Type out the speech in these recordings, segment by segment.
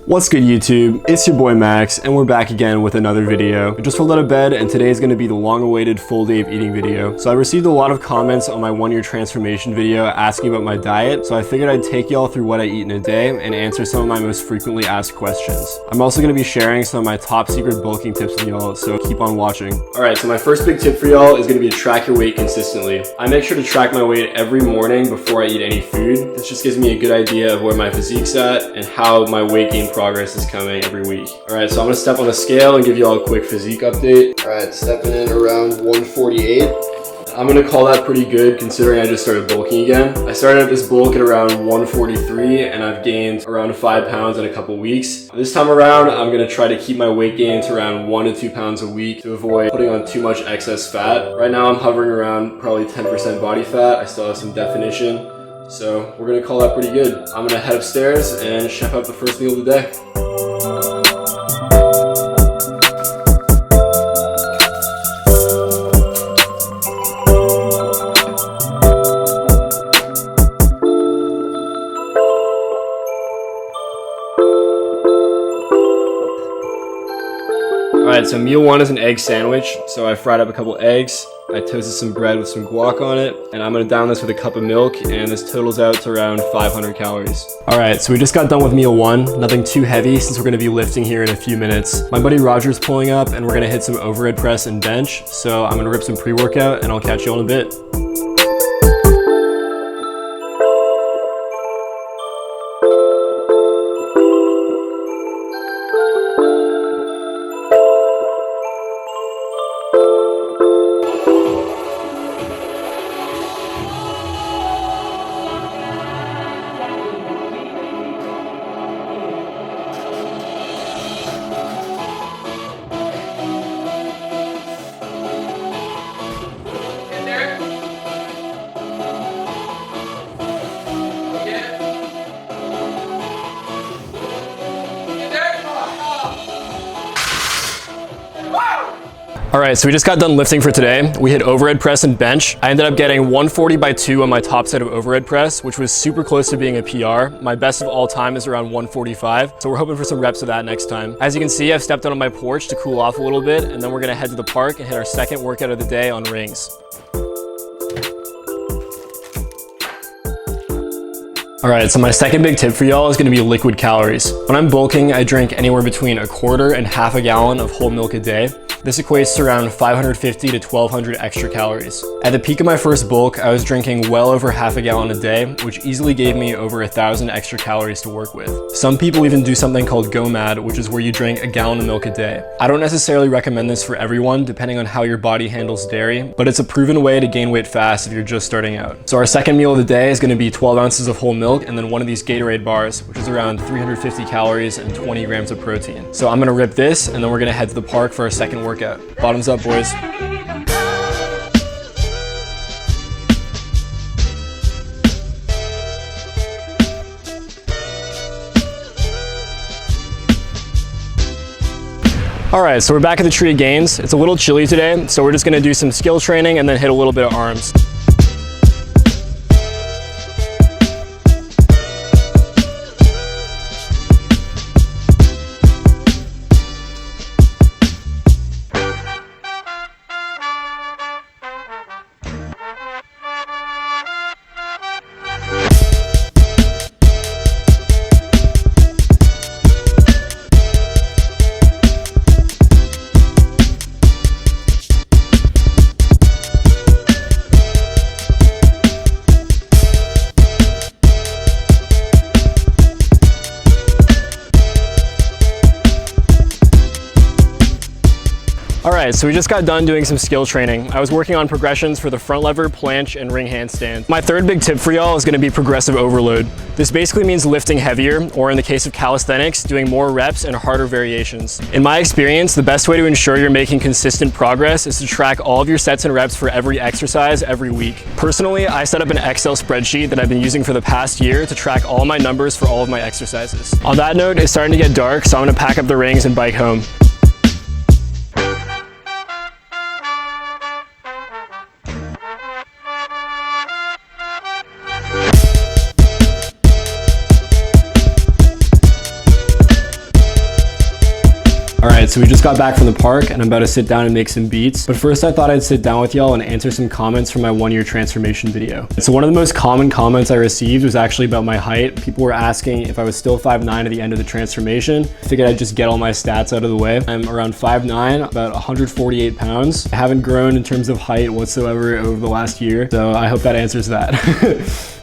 What's good YouTube? It's your boy Max and we're back again with another video. I just rolled out of bed and today is going to be the long-awaited full day of eating video. So I received a lot of comments on my 1-year transformation video asking about my diet, so I figured I'd take y'all through what I eat in a day and answer some of my most frequently asked questions. I'm also going to be sharing some of my top secret bulking tips with y'all, so keep on watching. Alright, so my first big tip for y'all is going to be to track your weight consistently. I make sure to track my weight every morning before I eat any food. This just gives me a good idea of where my physique's at and how my weight gain progress is coming every week. Alright, so I'm gonna step on a scale and give you all a quick physique update. Alright, stepping in around 148. I'm gonna call that pretty good considering I just started bulking again. I started at this bulk at around 143 and I've gained around 5 pounds in a couple weeks. This time around, I'm gonna try to keep my weight gain to around 1 to 2 pounds a week to avoid putting on too much excess fat. Right now I'm hovering around probably 10% body fat. I still have some definition. So we're gonna call that pretty good. I'm gonna head upstairs and chef out the first meal of the day. Alright, so meal one is an egg sandwich. So I fried up a couple eggs. I toasted some bread with some guac on it, and I'm gonna down this with a cup of milk, and this totals out to around 500 calories. Alright, so we just got done with meal one. Nothing too heavy since we're gonna be lifting here in a few minutes. My buddy Roger's pulling up, and we're gonna hit some overhead press and bench, so I'm gonna rip some pre-workout, and I'll catch you all in a bit. Alright, so we just got done lifting for today. We hit overhead press and bench. I ended up getting 140 by 2 on my top set of overhead press, which was super close to being a PR. My best of all time is around 145, so we're hoping for some reps of that next time. As you can see, I've stepped out on my porch to cool off a little bit, and then we're gonna head to the park and hit our second workout of the day on rings. Alright, so my second big tip for y'all is going to be liquid calories. When I'm bulking, I drink anywhere between a quarter and half a gallon of whole milk a day. This equates to around 550 to 1200 extra calories. At the peak of my first bulk, I was drinking well over half a gallon a day, which easily gave me over 1,000 extra calories to work with. Some people even do something called GOMAD, which is where you drink a gallon of milk a day. I don't necessarily recommend this for everyone, depending on how your body handles dairy, but it's a proven way to gain weight fast if you're just starting out. So our second meal of the day is going to be 12 ounces of whole milk and then one of these Gatorade bars, which is around 350 calories and 20 grams of protein. So I'm going to rip this and then we're going to head to the park for our second workout. Bottoms up, boys. Alright, so we're back at the Tree of Gains. It's a little chilly today, so we're just going to do some skill training and then hit a little bit of arms. Alright, so we just got done doing some skill training. I was working on progressions for the front lever, planche, and ring handstand. My third big tip for y'all is going to be progressive overload. This basically means lifting heavier, or in the case of calisthenics, doing more reps and harder variations. In my experience, the best way to ensure you're making consistent progress is to track all of your sets and reps for every exercise every week. Personally, I set up an Excel spreadsheet that I've been using for the past year to track all my numbers for all of my exercises. On that note, it's starting to get dark, so I'm going to pack up the rings and bike home. Alright, so we just got back from the park and I'm about to sit down and make some beats. But first I thought I'd sit down with y'all and answer some comments from my 1-year transformation video. So one of the most common comments I received was actually about my height. People were asking if I was still 5'9" at the end of the transformation. I figured I'd just get all my stats out of the way. I'm around 5'9", about 148 pounds. I haven't grown in terms of height whatsoever over the last year, so I hope that answers that.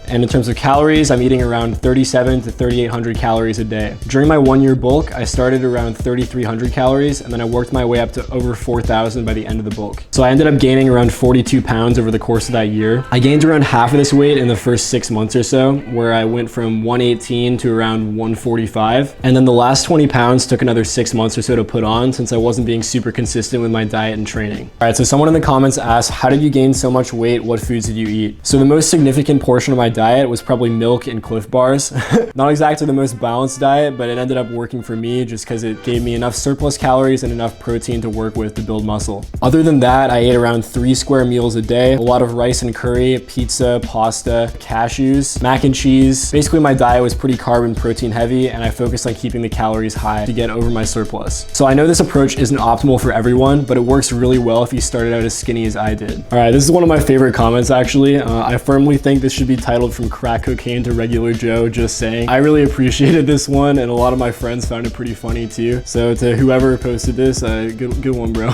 And in terms of calories, I'm eating around 37 to 3,800 calories a day. During my 1-year bulk, I started around 3,300 calories, and then I worked my way up to over 4,000 by the end of the bulk. So I ended up gaining around 42 pounds over the course of that year. I gained around half of this weight in the first 6 months or so, where I went from 118 to around 145. And then the last 20 pounds took another 6 months or so to put on, since I wasn't being super consistent with my diet and training. All right, so someone in the comments asked, how did you gain so much weight? What foods did you eat? So the most significant portion of my diet was probably milk and Cliff Bars. Not exactly the most balanced diet, but it ended up working for me just because it gave me enough surplus calories and enough protein to work with to build muscle. Other than that, I ate around 3 square meals a day, a lot of rice and curry, pizza, pasta, cashews, mac and cheese. Basically, my diet was pretty carb and protein heavy, and I focused on keeping the calories high to get over my surplus. So I know this approach isn't optimal for everyone, but it works really well if you started out as skinny as I did. All right, this is one of my favorite comments actually. I firmly think this should be titled From Crack Cocaine to Regular Joe, just saying. I really appreciated this one, and a lot of my friends found it pretty funny too. So to whoever posted this, good one, bro.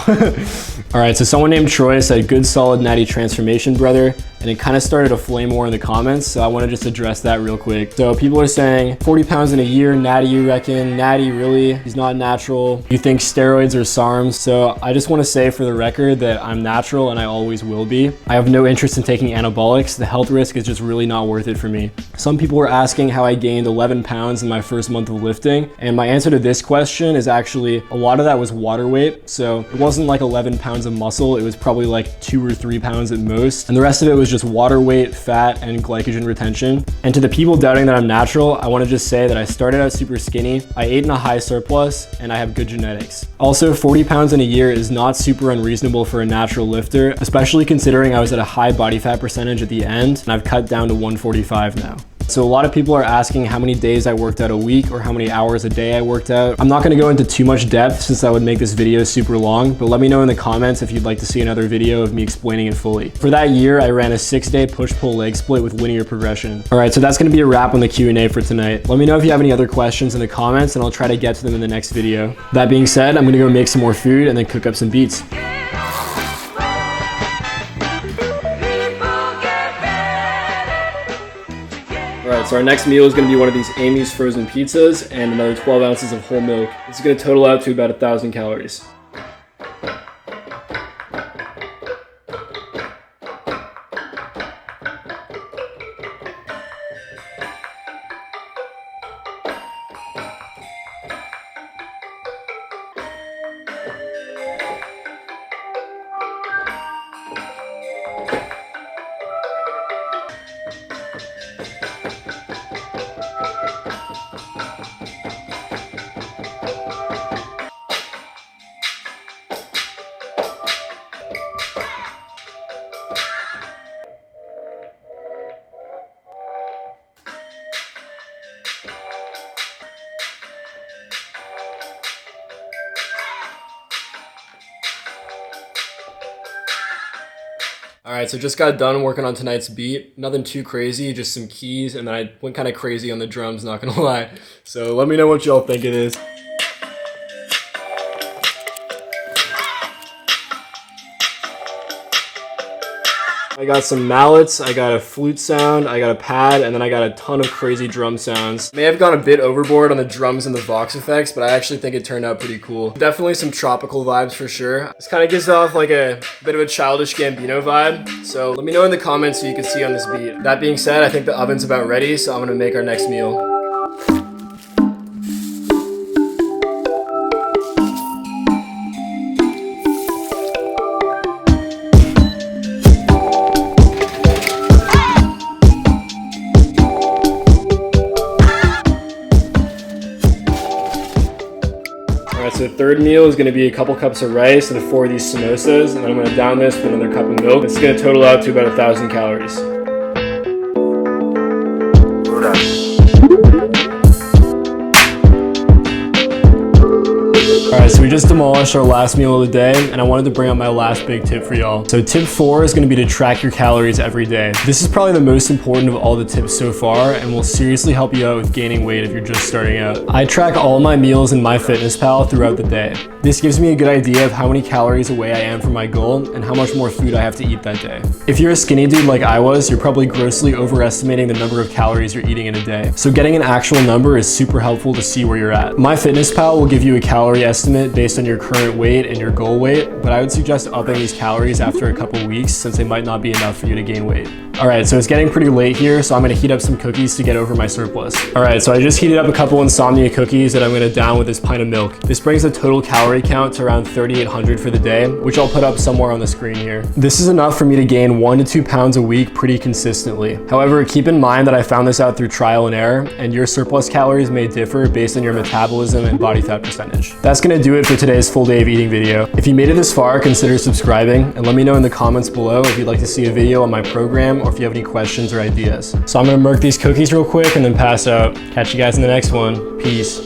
All right, so someone named Troy said, good solid natty transformation, brother. And it kind of started a flame war in the comments, so I want to just address that real quick. So people are saying 40 pounds in a year, natty you reckon? Natty, really? He's not natural. You think steroids or SARMs? So I just want to say for the record that I'm natural and I always will be. I have no interest in taking anabolics. The health risk is just really not worth it for me. Some people were asking how I gained 11 pounds in my first month of lifting, and my answer to this question is actually a lot of that was water weight. So it wasn't like 11 pounds of muscle, it was probably like 2 or 3 pounds at most, and the rest of it was just water weight, fat, and glycogen retention. And to the people doubting that I'm natural, I want to just say that I started out super skinny, I ate in a high surplus, and I have good genetics. Also, 40 pounds in a year is not super unreasonable for a natural lifter, especially considering I was at a high body fat percentage at the end, and I've cut down to 145 now. So a lot of people are asking how many days I worked out a week or how many hours a day I worked out. I'm not going to go into too much depth since that would make this video super long, but let me know in the comments if you'd like to see another video of me explaining it fully. For that year, I ran a 6-day push-pull leg split with linear progression. All right, so that's going to be a wrap on the Q&A for tonight. Let me know if you have any other questions in the comments and I'll try to get to them in the next video. That being said, I'm going to go make some more food and then cook up some beats. Alright, so our next meal is going to be one of these Amy's frozen pizzas and another 12 ounces of whole milk. This is going to total out to about 1,000 calories. Alright, so just got done working on tonight's beat. Nothing too crazy, just some keys, and then I went kind of crazy on the drums, not gonna lie. So let me know what y'all think of this. I got some mallets, I got a flute sound, I got a pad, and then I got a ton of crazy drum sounds. May have gone a bit overboard on the drums and the Vox effects, but I actually think it turned out pretty cool. Definitely some tropical vibes for sure. This kind of gives off like a bit of a Childish Gambino vibe, so let me know in the comments so you can see on this beat. That being said, I think the oven's about ready, so I'm gonna make our next meal. So the third meal is going to be a couple cups of rice and 4 of these samosas, and then I'm going to down this with another cup of milk. This is going to total out to about 1,000 calories. Alright, so we just demolished our last meal of the day, and I wanted to bring up my last big tip for y'all. So tip 4 is going to be to track your calories every day. This is probably the most important of all the tips so far, and will seriously help you out with gaining weight if you're just starting out. I track all my meals in MyFitnessPal throughout the day. This gives me a good idea of how many calories away I am from my goal, and how much more food I have to eat that day. If you're a skinny dude like I was, you're probably grossly overestimating the number of calories you're eating in a day. So getting an actual number is super helpful to see where you're at. MyFitnessPal will give you a calorie estimate based on your current weight and your goal weight, but I would suggest upping these calories after a couple weeks since they might not be enough for you to gain weight. Alright, so it's getting pretty late here, so I'm going to heat up some cookies to get over my surplus. Alright, so I just heated up a couple insomnia cookies that I'm going to down with this pint of milk. This brings the total calorie count to around 3,800 for the day, which I'll put up somewhere on the screen here. This is enough for me to gain 1 to 2 pounds a week pretty consistently. However, keep in mind that I found this out through trial and error, and your surplus calories may differ based on your metabolism and body fat percentage. That's going to do it for today's full day of eating video. If you made it this far, consider subscribing, and let me know in the comments below if you'd like to see a video on my program or if you have any questions or ideas. So I'm gonna murk these cookies real quick and then pass out. Catch you guys in the next one. Peace.